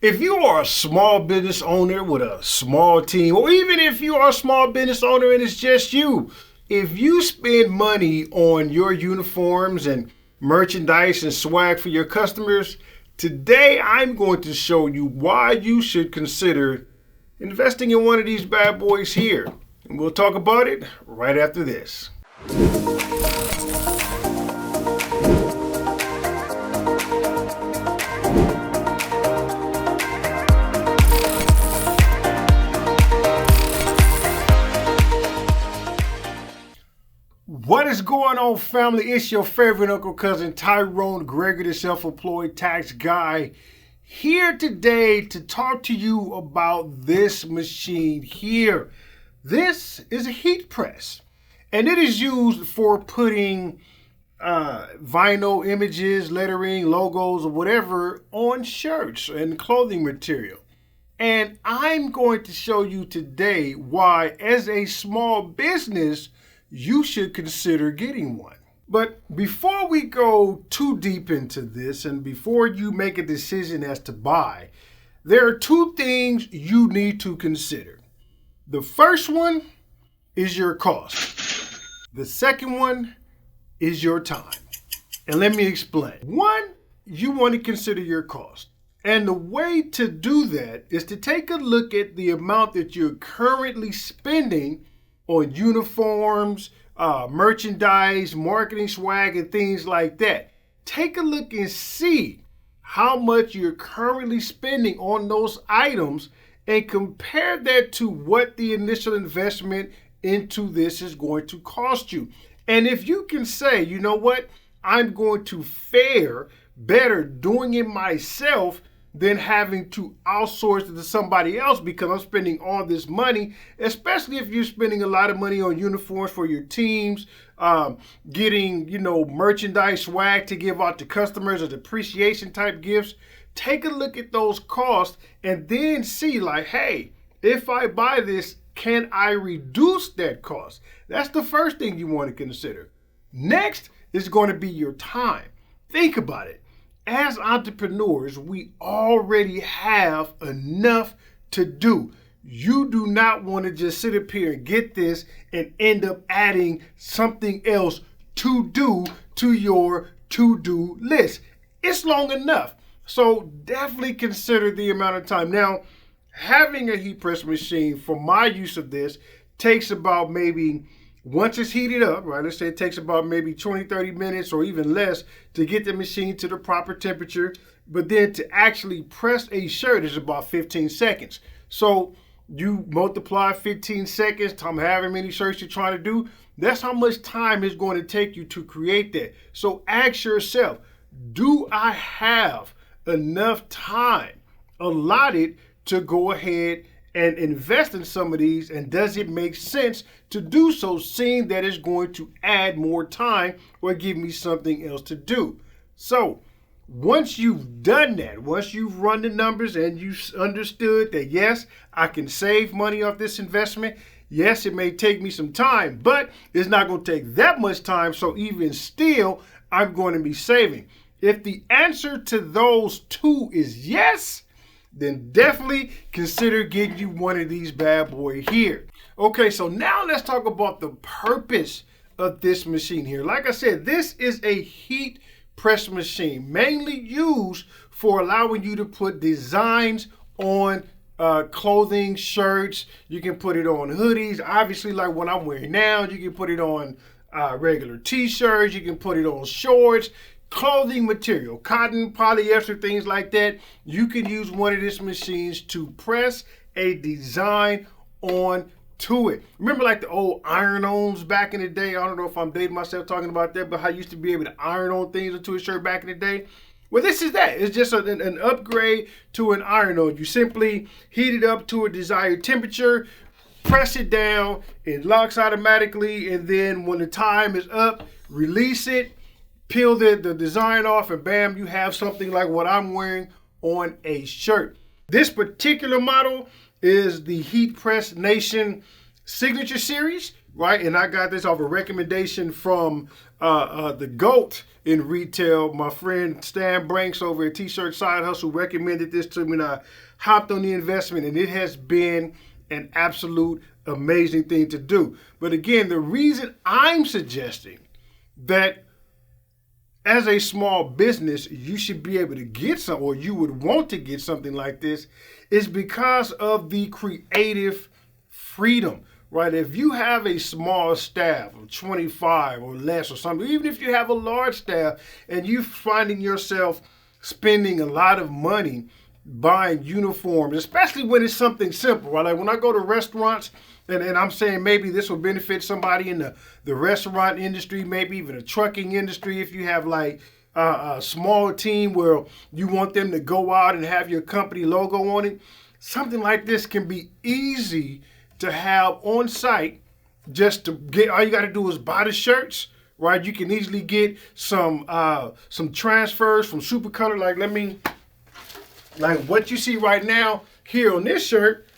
If you are a small business owner with a small team, or even if you are a small business owner and it's just you, if you spend money on your uniforms and merchandise and swag for your customers, today I'm going to show you why you should consider investing in one of these bad boys here. And we'll talk about it right after this. What is going on, family? It's your favorite uncle cousin Tyrone Gregory, the self-employed tax guy, here today to talk to you about this machine here. This is a heat press, and it is used for putting vinyl images, lettering, logos, or whatever on shirts and clothing material. And I'm going to show you today why, as a small business, you should consider getting one. But before we go too deep into this and before you make a decision as to buy, there are two things you need to consider. The first one is your cost. The second one is your time. And let me explain. One, you want to consider your cost. And the way to do that is to take a look at the amount that you're currently spending on uniforms, merchandise, marketing swag, and things like that. Take a look and see how much you're currently spending on those items and compare that to what the initial investment into this is going to cost you. And if you can say, you know what, I'm going to fare better doing it myself than having to outsource it to somebody else because I'm spending all this money, especially if you're spending a lot of money on uniforms for your teams, getting, merchandise swag to give out to customers as appreciation type gifts. Take a look at those costs and then see like, hey, if I buy this, can I reduce that cost? That's the first thing you want to consider. Next is going to be your time. Think about it. As entrepreneurs, we already have enough to do. You do not want to just sit up here and get this and end up adding something else to do to your to-do list. It's long enough. So definitely consider the amount of time. Now, having a heat press machine for my use of this takes about maybe, once it's heated up, right, let's say it takes about maybe 20, 30 minutes or even less to get the machine to the proper temperature. But then to actually press a shirt is about 15 seconds. So you multiply 15 seconds times however many shirts you're trying to do. That's how much time it's going to take you to create that. So ask yourself, do I have enough time allotted to go ahead and invest in some of these, and does it make sense to do so, seeing that it's going to add more time or give me something else to do? So once you've done that, once you've run the numbers and you've understood that, yes, I can save money off this investment, yes, it may take me some time, but it's not going to take that much time, so even still, I'm going to be saving. If the answer to those two is yes, then definitely consider getting you one of these bad boy here. Okay, so now let's talk about the purpose of this machine here. Like I said, this is a heat press machine, mainly used for allowing you to put designs on clothing, shirts. You can put it on hoodies, obviously like what I'm wearing now. You can put it on regular t-shirts. You can put it on shorts. Clothing material, cotton, polyester, things like that. You can use one of these machines to press a design on to it. Remember like the old iron-ons back in the day? I don't know if I'm dating myself talking about that, but how I used to be able to iron on things into a shirt back in the day. Well, this is that. It's just an upgrade to an iron-on. You simply heat it up to a desired temperature, press it down, it locks automatically, and then when the time is up, release it, peel the design off, and bam, you have something like what I'm wearing on a shirt. This particular model is the Heatpress Nation Signature Series. right? And I got this off a recommendation from the GOAT in retail. My friend Stan Branks over at T-Shirt Side Hustle recommended this to me, and I hopped on the investment, and it has been an absolute amazing thing to do. But again, the reason I'm suggesting that as a small business, you should be able to get some, or you would want to get something like this, is because of the creative freedom, right? If you have a small staff of 25 or less or something, even if you have a large staff and you're finding yourself spending a lot of money buying uniforms, especially when it's something simple, right? Like when I go to restaurants, and I'm saying maybe this will benefit somebody in the restaurant industry, maybe even a trucking industry, if you have like a small team where you want them to go out and have your company logo on it. Something like this can be easy to have on site. Just to get, all you got to do is buy the shirts, right? You can easily get some transfers from Supercolor. Like what you see right now here on this shirt,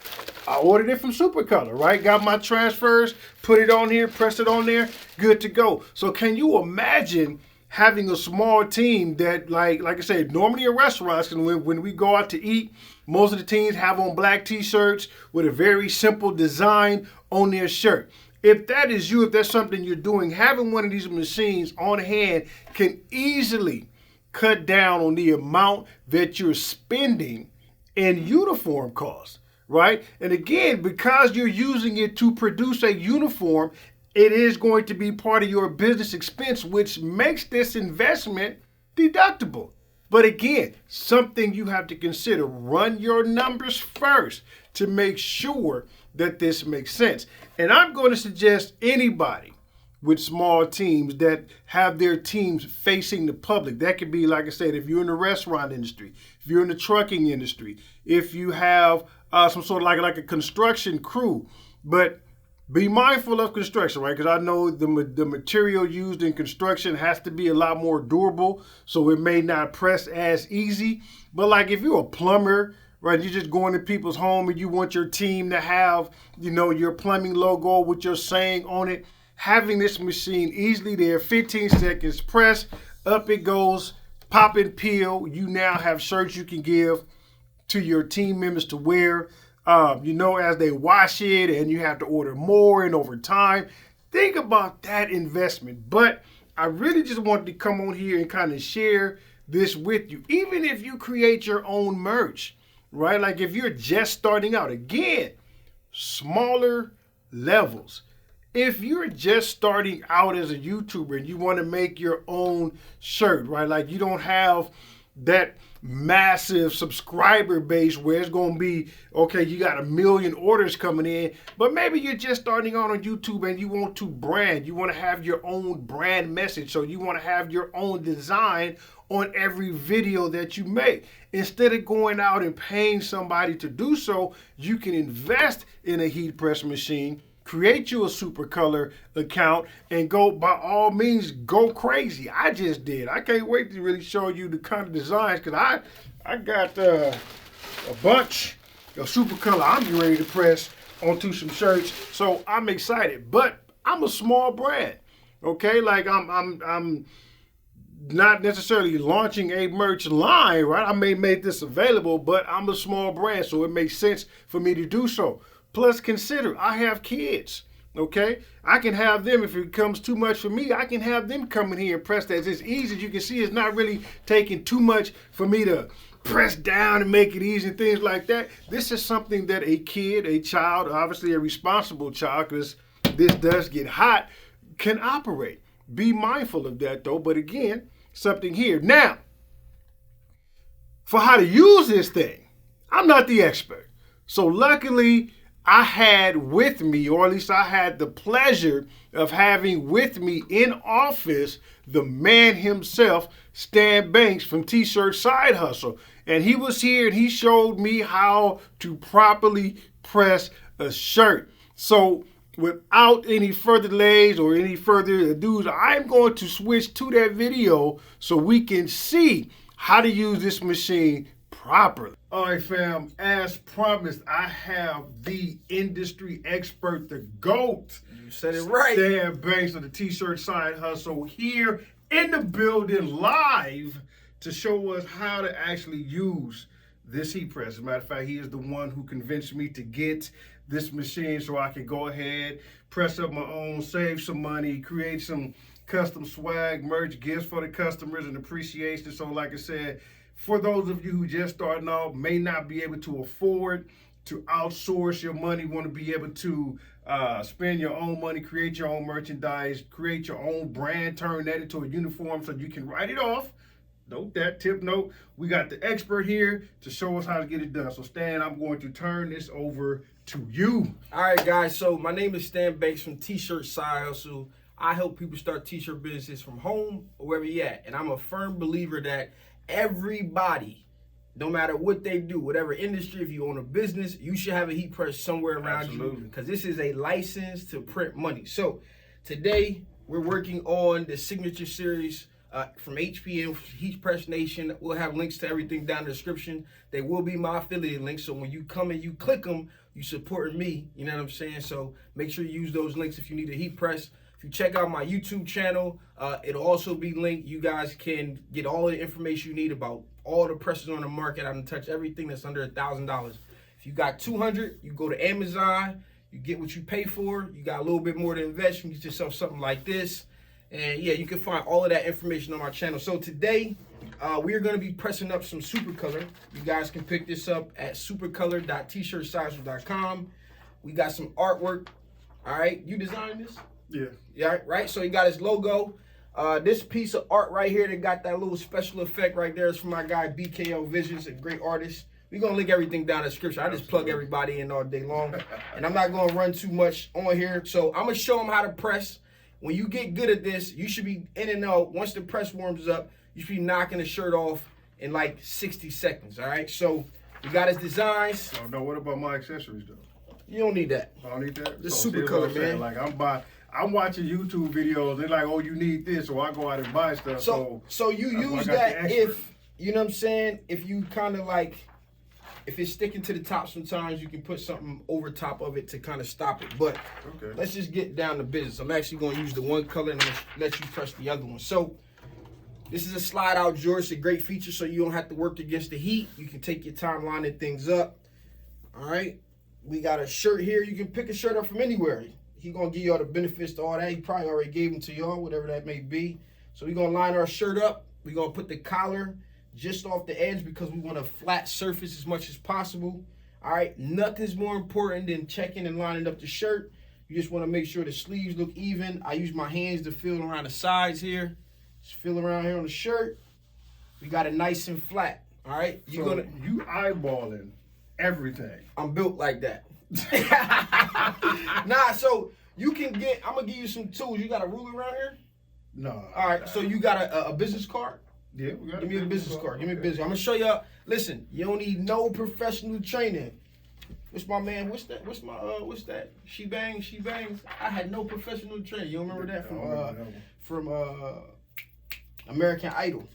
I ordered it from Supercolor, right? Got my transfers, put it on here, press it on there, good to go. So can you imagine having a small team that, like I said, normally in restaurants, and when we go out to eat, most of the teams have on black t-shirts with a very simple design on their shirt. If that is you, if that's something you're doing, having one of these machines on hand can easily cut down on the amount that you're spending in uniform costs, right? And again, because you're using it to produce a uniform, it is going to be part of your business expense, which makes this investment deductible. But again, something you have to consider. Run your numbers first to make sure that this makes sense. And I'm going to suggest anybody with small teams that have their teams facing the public. That could be, like I said, if you're in the restaurant industry, if you're in the trucking industry, if you have some sort of like a construction crew. But be mindful of construction, right? Because I know the material used in construction has to be a lot more durable, so it may not press as easy. But like if you're a plumber, right, you're just going to people's home and you want your team to have, your plumbing logo with your saying on it, having this machine easily there, 15 seconds, press, up it goes, pop and peel. You now have shirts you can give to your team members to wear. As they wash it, and you have to order more and over time. Think about that investment. But I really just wanted to come on here and kind of share this with you. Even if you create your own merch, right? Like if you're just starting out, again, smaller levels. If you're just starting out as a YouTuber and you want to make your own shirt, right? Like you don't have that massive subscriber base where it's going to be, okay, you got 1 million orders coming in, but maybe you're just starting out on YouTube and you want to brand, you want to have your own brand message, so you want to have your own design on every video that you make. Instead of going out and paying somebody to do so, you can invest in a Heatpress machine, create you a Supercolor account, and go, by all means, go crazy. I just did. I can't wait to really show you the kind of designs, because I got a bunch of Supercolor I'm getting ready to press onto some shirts, so I'm excited. But I'm a small brand, okay? Like I'm not necessarily launching a merch line, right? I may make this available, but I'm a small brand, so it makes sense for me to do so. Plus, consider, I have kids, okay? I can have them, if it becomes too much for me, I can have them come in here and press that. It's easy. As you can see, it's not really taking too much for me to press down and make it easy and things like that. This is something that a kid, a child, obviously a responsible child, because this does get hot, can operate. Be mindful of that, though. But again, something here. Now, for how to use this thing, I'm not the expert. So luckily, I had with me, or at least I had the pleasure of having with me in office, the man himself, Stan Banks from T-Shirt Side Hustle. And he was here and he showed me how to properly press a shirt. So without any further delays or any further ado, I'm going to switch to that video so we can see how to use this machine properly. All right, fam, as promised, I have the industry expert, the GOAT. You said it right. Stan Banks of the T-Shirt Side Hustle here in the building live to show us how to actually use this heat press. As a matter of fact, he is the one who convinced me to get this machine so I can go ahead, press up my own, save some money, create some custom swag, merch, gifts for the customers and appreciation. So like I said, for those of you who just starting off, may not be able to afford to outsource your money, want to be able to spend your own money, create your own merchandise, create your own brand, turn that into a uniform so you can write it off. Note that, tip note, we got the expert here to show us how to get it done. So Stan, I'm going to turn this over to you. All right, guys, so my name is Stan Banks from T-Shirt Side Hustle. I help people start t-shirt businesses from home or wherever you're at. And I'm a firm believer that everybody, no matter what they do, whatever industry, if you own a business, you should have a heat press somewhere around you, because this is a license to print money. So today we're working on the signature series from HPN, Heatpress Nation. We'll have links to everything down in the description. They will be my affiliate links, so when you come and you click them, you support me, you know what I'm saying? So make sure you use those links if you need a heat press. If you check out my YouTube channel, it'll also be linked. You guys can get all the information you need about all the presses on the market. I can touch everything that's under $1,000. If you got 200, you go to Amazon, you get what you pay for. You got a little bit more to invest, you can get yourself something like this. And yeah, you can find all of that information on my channel. So today, we're going to be pressing up some super color. You guys can pick this up at supercolor.tshirtsizers.com. We got some artwork. All right, you designed this? Yeah, right? So you got his logo. This piece of art right here that got that little special effect right there is from my guy BKO Visions, a great artist. We're going to link everything down in the description. I just plug everybody in all day long. And I'm not going to run too much on here. So I'm going to show them how to press. When you get good at this, you should be in and out. Once the press warms up, you should be knocking the shirt off in like 60 seconds, all right? So we got his designs. Oh, no, what about my accessories, though? You don't need that. I don't need that? This super color, man. Like, I'm watching YouTube videos. They're like, oh, you need this, so I go out and buy stuff. So you use that if, you know what I'm saying, if you kind of like, if it's sticking to the top sometimes, you can put something over top of it to kind of stop it. But let's just get down to business. I'm actually going to use the one color and I'm going to let you press the other one. So this is a slide out drawer. It's a great feature so you don't have to work against the heat. You can take your time lining things up. All right. We got a shirt here. You can pick a shirt up from anywhere. He's going to give you all the benefits to all that. He probably already gave them to y'all, whatever that may be. So we're going to line our shirt up. We're going to put the collar just off the edge because we want a flat surface as much as possible. All right, nothing's more important than checking and lining up the shirt. You just want to make sure the sleeves look even. I use my hands to feel around the sides here. Just feel around here on the shirt. We got it nice and flat. All right, you eyeballing everything. I'm built like that. Nah, so you can get, I'm gonna give you some tools. You got a ruler around here? No. All right, so you got a business card? Yeah, we got. Give me a business card. Give me a business. I'm gonna show you. Listen, you don't need no professional training. What's my man? What's that? What's my what's that? She bangs. I had no professional training. You don't remember that from American Idol?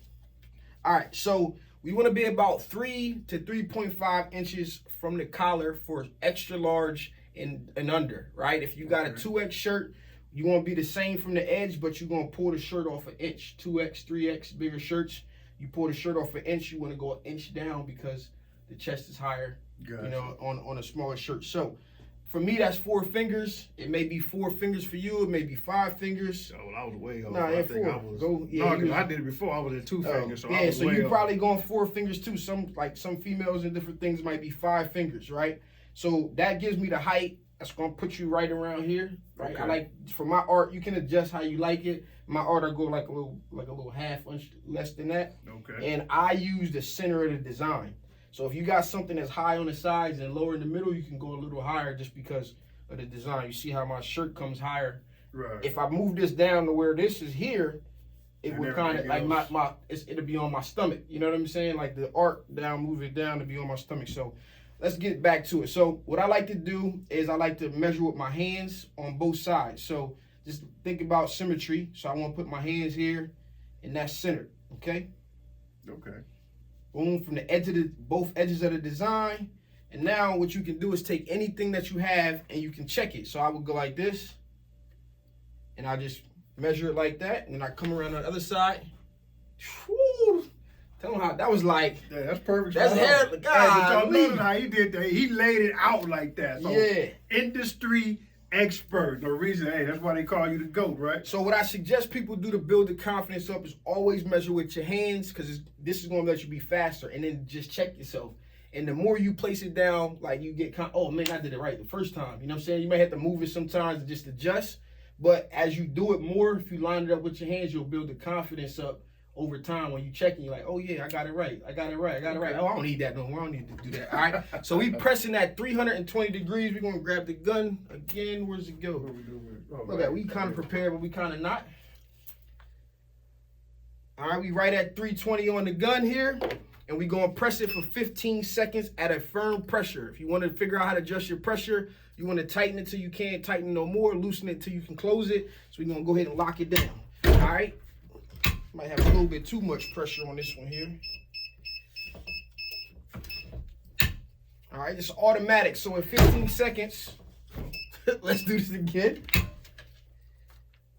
All right, so we want to be about 3 to 3.5 inches from the collar for extra large and under. Right? If you got a 2X shirt, you want to be the same from the edge, but you're going to pull the shirt off an inch. 2X, 3X, bigger shirts. You pull the shirt off an inch, you want to go an inch down because the chest is higher, you know, on a smaller shirt. So for me, that's 4 fingers. It may be 4 fingers for you. It may be 5 fingers. Oh, I was way off. No, I think 4. I did it before. I was at 2 fingers. So yeah, so you're probably going 4 fingers too. Some females and different things might be 5 fingers, right? So that gives me the height. That's gonna put you right around here, right? Okay. I like, for my art, you can adjust how you like it. My art, I go like a little half inch less than that. Okay. And I use the center of the design. So if you got something that's high on the sides and lower in the middle, you can go a little higher just because of the design. You see how my shirt comes higher. Right. If I move this down to where this is here, it would kind of like it'll be on my stomach. You know what I'm saying? Like the art down, move it down to be on my stomach. So let's get back to it. So what I like to do is I like to measure with my hands on both sides. So just think about symmetry. So I want to put my hands here and that's centered, okay? Okay. Boom, from the edge of both edges of the design. And now what you can do is take anything that you have and you can check it. So I would go like this, and I just measure it like that, and then I come around on the other side. Whew. Tell them how that was like. Yeah, that's perfect. That's hair. God, y'all notice how he did that. He laid it out like that. So yeah. Industry expert. No reason. Hey, that's why they call you the GOAT, right? So what I suggest people do to build the confidence up is always measure with your hands, because this is going to let you be faster, and then just check yourself. And the more you place it down, like you get, oh man, I did it right the first time. You know what I'm saying? You may have to move it sometimes to just adjust. But as you do it more, if you line it up with your hands, you'll build the confidence up over time. When you check and you're like, oh yeah, I got it right. I got it right. Oh, I don't need that no more. I don't need to do that. All right. So we pressing at 320 degrees. We're going to grab the gun again. Where's it go? Look at, we kind of prepared, but we kind of not. All right, we right at 320 on the gun here. And we're going to press it for 15 seconds at a firm pressure. If you want to figure out how to adjust your pressure, you want to tighten it till you can't tighten no more, loosen it till you can close it. So we're going to go ahead and lock it down. All right. Might have a little bit too much pressure on this one here. All right, it's automatic. So in 15 seconds, let's do this again.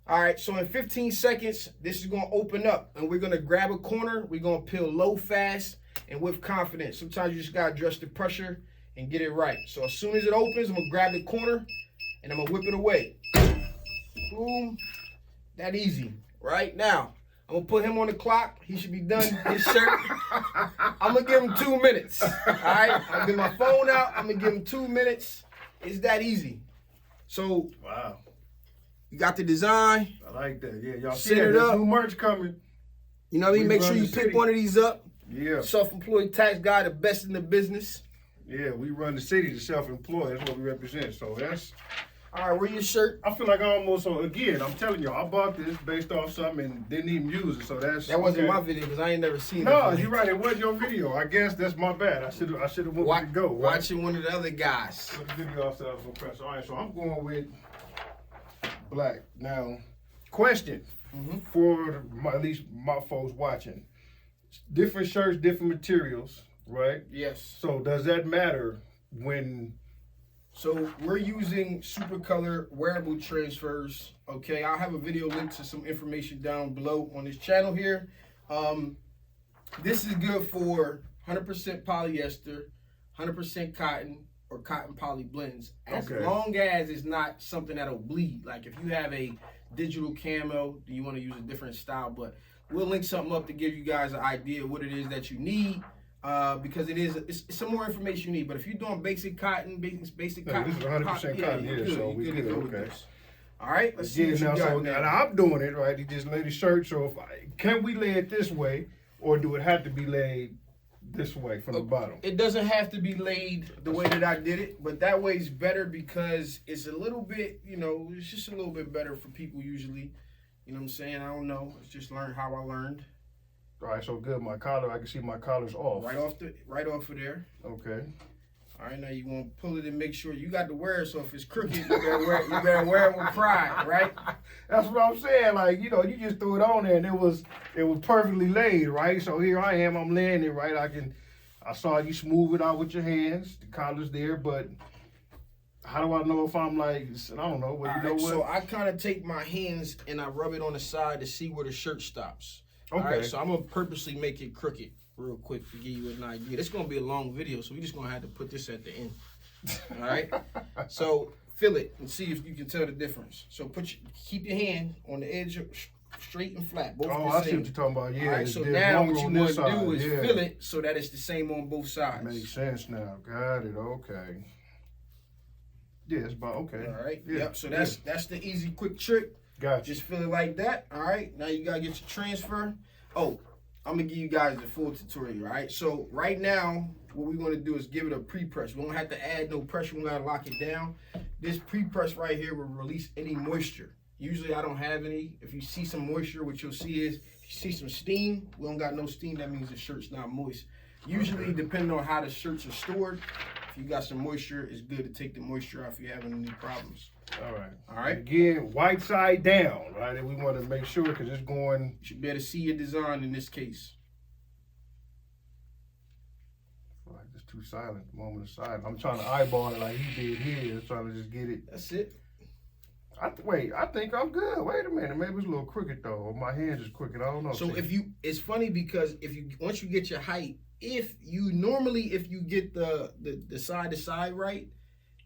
All right, so in 15 seconds, this is going to open up, and we're going to grab a corner. We're going to peel low, fast, and with confidence. Sometimes you just got to adjust the pressure and get it right. So as soon as it opens, I'm going to grab the corner, and I'm going to whip it away. Boom. That easy. Right now, I'm going to put him on the clock. He should be done his shirt. I'm going to give him 2 minutes. All right? I'll get my phone out. I'm going to give him 2 minutes. It's that easy. So, wow. You got the design. I like that. Yeah, y'all see that. There's new merch coming. You know what I mean? Make sure you pick one of these up. Yeah. Self-employed tax guy, the best in the business. Yeah, we run the city, the self-employed. That's what we represent. So that's... All right, where your shirt? I feel like I almost, so again, I'm telling you, I bought this based off something and didn't even use it. So that wasn't my video because I ain't never seen it. No, you're right. It wasn't your video. I guess that's my bad. I should have went with the go. Right? Watching one of the other guys. Put the video off so I was gonna press. All right, so I'm going with black. Now, question for at least my folks watching. Different shirts, different materials, right? Yes. So does that matter when... So we're using Supercolor wearable transfers. Okay, I'll have a video link to some information down below on this channel here. This is good for 100% polyester, 100% cotton, or cotton poly blends. As long as it's not something that'll bleed. Like if you have a digital camo, then you want to use a different style. But we'll link something up to give you guys an idea of what it is that you need. Because it's some more information you need. But if you're doing basic cotton, basic cotton, this is 100% cotton here, so we good. Okay. All right, let's see what you got now. And I'm doing it right. He just laid the shirt. So can we lay it this way, or do it have to be laid this way from the bottom? It doesn't have to be laid the way that I did it, but that way is better because it's a little bit, it's just a little bit better for people usually. You know what I'm saying? I don't know. It's just learn how I learned. All right, so good. My collar, I can see my collar's off. Right off of there. Okay. All right, now you want to pull it and make sure you got to wear it. So if it's crooked, you better wear it with pride, right? That's what I'm saying. Like, you just threw it on there and it was perfectly laid, right? So here I am, I'm laying it right. I saw you smooth it out with your hands. The collar's there, but how do I know if I'm like, I don't know. But what? So I kind of take my hands and I rub it on the side to see where the shirt stops. Okay. All right, so I'm going to purposely make it crooked real quick to give you an idea. This is going to be a long video, so we're just going to have to put this at the end. All right? So feel it and see if you can tell the difference. So keep your hand on the edge, straight and flat. Both I see what you're talking about. Yeah. All right, so now what you want to do is feel it so that it's the same on both sides. Makes sense now. Got it. Okay. Yeah, it's about, okay. All right. Yeah. Yep. So that's the easy, quick trick. Gotcha. Just feel it like that. All right. Now you got to get your transfer. Oh, I'm going to give you guys the full tutorial. All right. So right now, what we're going to do is give it a pre-press. We don't have to add no pressure. We got to lock it down. This pre-press right here will release any moisture. Usually I don't have any. If you see some moisture, what you'll see is, if you see some steam, we don't got no steam, that means the shirt's not moist. Usually, depending on how the shirts are stored, if you got some moisture, it's good to take the moisture out if you're having any problems. All right. Again, white side down, right? And we want to make sure because it's going. You should be able to see your design in this case. too silent. Moment of silence. I'm trying to eyeball it like he did here. Trying to just get it. That's it. Wait, I think I'm good. Wait a minute. Maybe it's a little crooked though. Or my hands is crooked. I don't know. So it's funny because once you get your height, if you get the side to side right,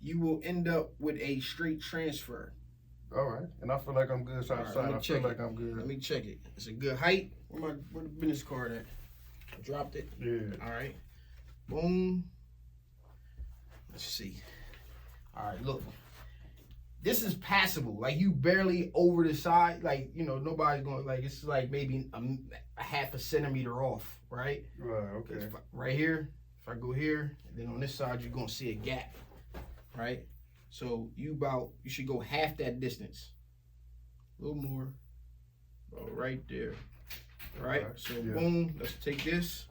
you will end up with a straight transfer. All right. And I feel like I'm good side to side. I feel like I'm good. Let me check it. It's a good height. Where the business card at? I dropped it. Yeah. All right. Boom. Let's see. All right, look. This is passable. Like, you barely over the side. Like, nobody's going, like, it's like maybe a half a centimeter off, right? Right, okay. Right here, if I go here, and then on this side, you're going to see a gap, right? So you should go half that distance. A little more. About right there. All right? So, boom. Let's take this.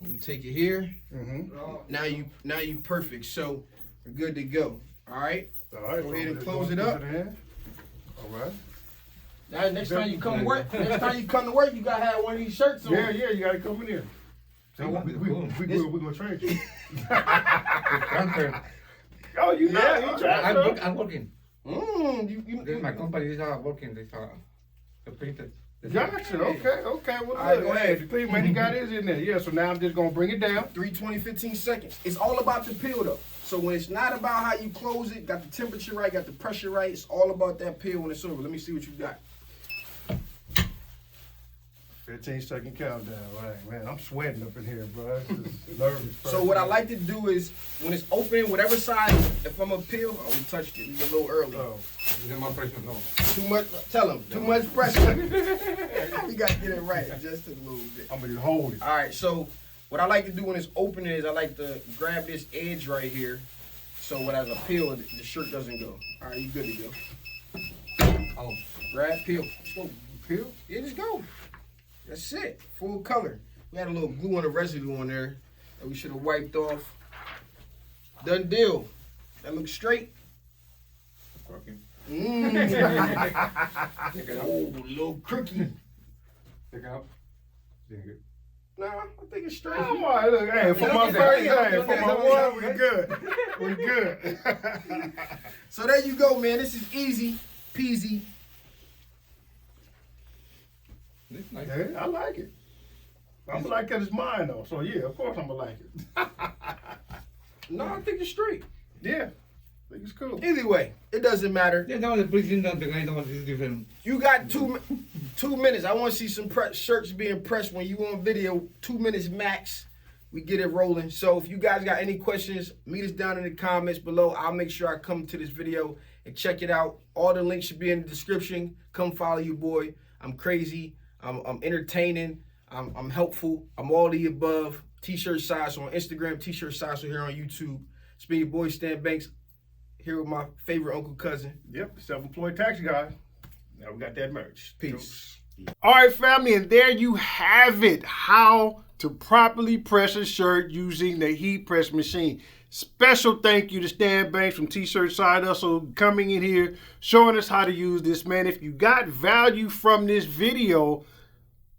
We take it here. Mm-hmm. Now you perfect. So we're good to go. All right. All right. Go ahead and close it up. All right. Now next time you come to work, you gotta have one of these shirts on. Yeah, you gotta come in here. See, we're gonna train you. Oh, you know, I'm working. You My company is working. The printed. Gotcha. Okay. Well, all right, go ahead. The clean man, he got his in there. Yeah. So now I'm just gonna bring it down. 320, 15 seconds. It's all about the peel though. So when it's not about how you close it, got the temperature right, got the pressure right, it's all about that peel when it's over. Let me see what you got. 15-second countdown. Right, man. I'm sweating up in here, bro. Just nervous. So what I like to do is when it's open, whatever side, if I'm a peel, we touched it. We get a little early. Oh. Too much. Tell him. Too much pressure. We got to get it right just a little bit. I'm gonna hold it. All right. So what I like to do when it's open is I like to grab this edge right here, so when I peel, the shirt doesn't go. All right, you good to go. Oh. Grab, peel. Just go. Peel? Yeah, just go. That's it. Full color. We had a little glue and a residue on there that we should have wiped off. Done deal. That looks straight. Working. Oh, a little crooky. Take it out. Good. Nah, I think it's straight. Come on, look, hey, for my first day, for my one, we good. We good. So there you go, man. This is easy peasy. Nice. Yeah, I like it. I'm like that it's mine though, so yeah, of course I'm gonna like it. No, I think it's straight. Yeah, I think it's cool. Either way, it doesn't matter. Yeah, that was the preaching that the guy that was different. You got 2 minutes. I want to see some shirts being pressed when you on video. 2 minutes max. We get it rolling. So if you guys got any questions, meet us down in the comments below. I'll make sure I come to this video and check it out. All the links should be in the description. Come follow your boy. I'm crazy. I'm entertaining. I'm helpful. I'm all the above. T-shirt size on Instagram. T-shirt size here on YouTube. It's been your boy Stan Banks here with my favorite uncle cousin. Yep, self-employed tax guy. Now we got that merch. Peace. All right, family, and there you have it. How to properly press a shirt using the Heatpress machine. Special thank you to Stan Banks from T-Shirt Side Hustle coming in here, showing us how to use this, man. If you got value from this video,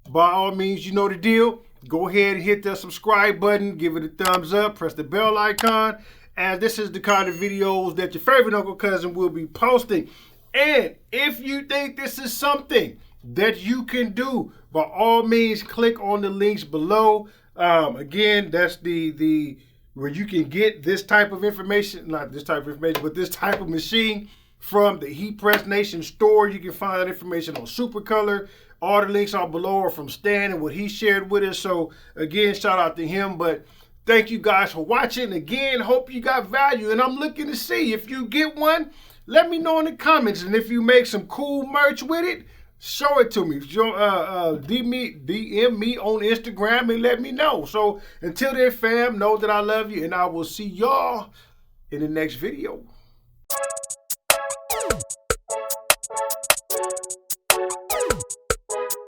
by all means, you know the deal. Go ahead and hit the subscribe button, give it a thumbs up, press the bell icon, as this is the kind of videos that your favorite uncle cousin will be posting. And if you think this is something that you can do, by all means, click on the links below. Again, that's the where you can get this type of information, not this type of information, but this type of machine from the Heatpress Nation store. You can find that information on Supercolor. All the links are below or from Stan and what he shared with us. So again, shout out to him. But thank you guys for watching. Again, hope you got value. And I'm looking to see if you get one, let me know in the comments. And if you make some cool merch with it, show it to me. DM me on Instagram and let me know. So until then, fam, know that I love you, and I will see y'all in the next video.